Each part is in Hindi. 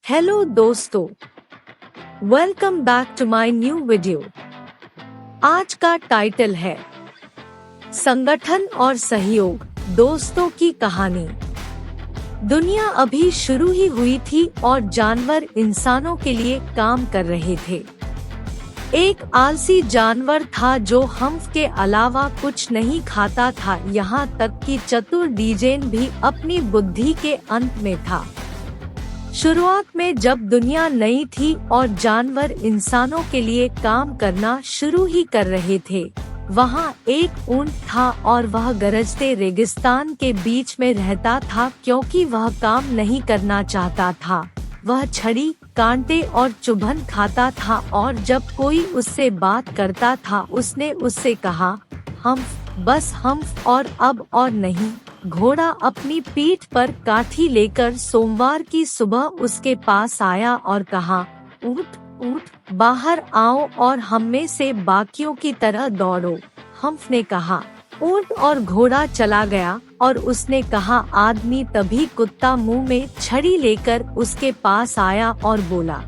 हेलो दोस्तों, welcome back to my new video. आज का टाइटल है संगठन और सहयोग, दोस्तों की कहानी। दुनिया अभी शुरू ही हुई थी और जानवर इंसानों के लिए काम कर रहे थे। एक आलसी जानवर था जो हम्फ के अलावा कुछ नहीं खाता था, यहाँ तक कि चतुर डीजेन भी अपनी बुद्धि के अंत में था। शुरुआत में जब दुनिया नई थी और जानवर इंसानों के लिए काम करना शुरू ही कर रहे थे, वहाँ एक ऊंट था और वह गरजते रेगिस्तान के बीच में रहता था क्योंकि वह काम नहीं करना चाहता था। वह छड़ी, कांटे और चुभन खाता था और जब कोई उससे बात करता था उसने उससे कहा, हम्फ, बस हम्फ और अब और नहीं। घोड़ा अपनी पीठ पर काठी लेकर सोमवार की सुबह उसके पास आया और कहा, ऊंट ऊंट, बाहर आओ और हममें से बाकियों की तरह दौड़ो। हम्फ ने कहा। ऊंट और घोड़ा चला गया और उसने कहा, आदमी। तभी कुत्ता मुंह में छड़ी लेकर उसके पास आया और बोला,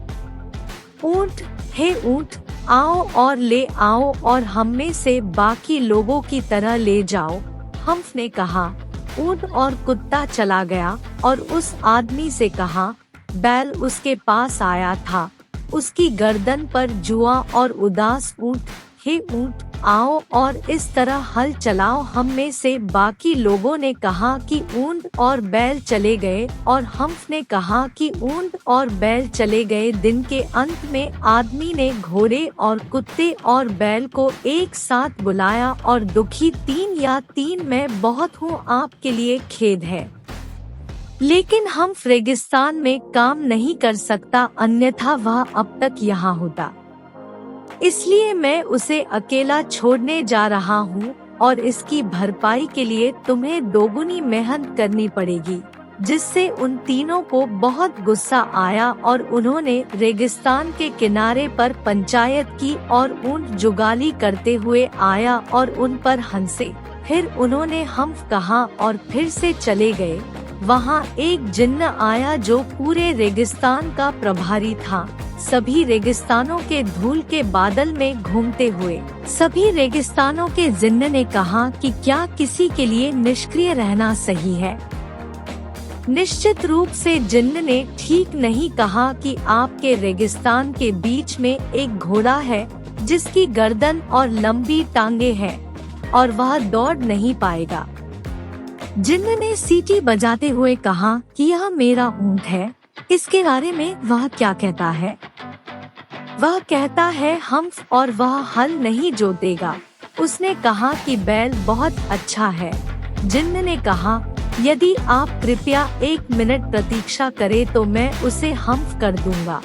ऊंट, हे ऊंट, आओ और ले आओ और हममें से बाकी लोगों की तरह ले जाओ। हम्फ ने कहा। ऊंट और कुत्ता चला गया और उस आदमी से कहा। बैल उसके पास आया था, उसकी गर्दन पर जुआ और उदास ऊंट, हे ऊंट, आओ और इस तरह हल चलाओ। हम में से बाकी लोगों ने कहा कि ऊंट और बैल चले गए और हम्फ ने कहा कि ऊंट और बैल चले गए। दिन के अंत में आदमी ने घोड़े और कुत्ते और बैल को एक साथ बुलाया और दुखी, 3 मैं बहुत हूँ, आपके लिए खेद है, लेकिन हम्फ रेगिस्तान में काम नहीं कर सकता, अन्यथा वह अब तक यहाँ होता। इसलिए मैं उसे अकेला छोड़ने जा रहा हूँ और इसकी भरपाई के लिए तुम्हें दोगुनी मेहनत करनी पड़ेगी। जिससे उन तीनों को बहुत गुस्सा आया और उन्होंने रेगिस्तान के किनारे पर पंचायत की और ऊंट जुगाली करते हुए आया और उन पर हंसे। फिर उन्होंने हम्फ कहा और फिर से चले गए। वहाँ एक जिन्न आया जो पूरे रेगिस्तान का प्रभारी था, सभी रेगिस्तानों के धूल के बादल में घूमते हुए। सभी रेगिस्तानों के जिन्न ने कहा कि क्या किसी के लिए निष्क्रिय रहना सही है? निश्चित रूप से जिन्न ने ठीक नहीं कहा कि आपके रेगिस्तान के बीच में एक घोड़ा है जिसकी गर्दन और लंबी टांगे हैं और वह दौड़ नहीं पाएगा। जिन्न ने सीटी बजाते हुए कहा कि यह मेरा ऊंट है, इसके बारे में वह क्या कहता है? वह कहता है हम्फ और वह हल नहीं जोतेगा। उसने कहा कि बैल बहुत अच्छा है। जिन्न ने कहा, यदि आप कृपया 1 मिनट प्रतीक्षा करें तो मैं उसे हम्फ कर दूंगा।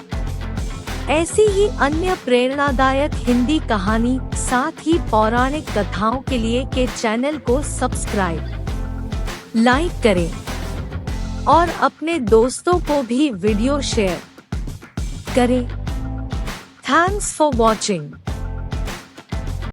ऐसी ही अन्य प्रेरणादायक हिंदी कहानी, साथ ही पौराणिक कथाओं के लिए के चैनल को सब्सक्राइब, लाइक करें और अपने दोस्तों को भी वीडियो शेयर करें। Thanks for watching.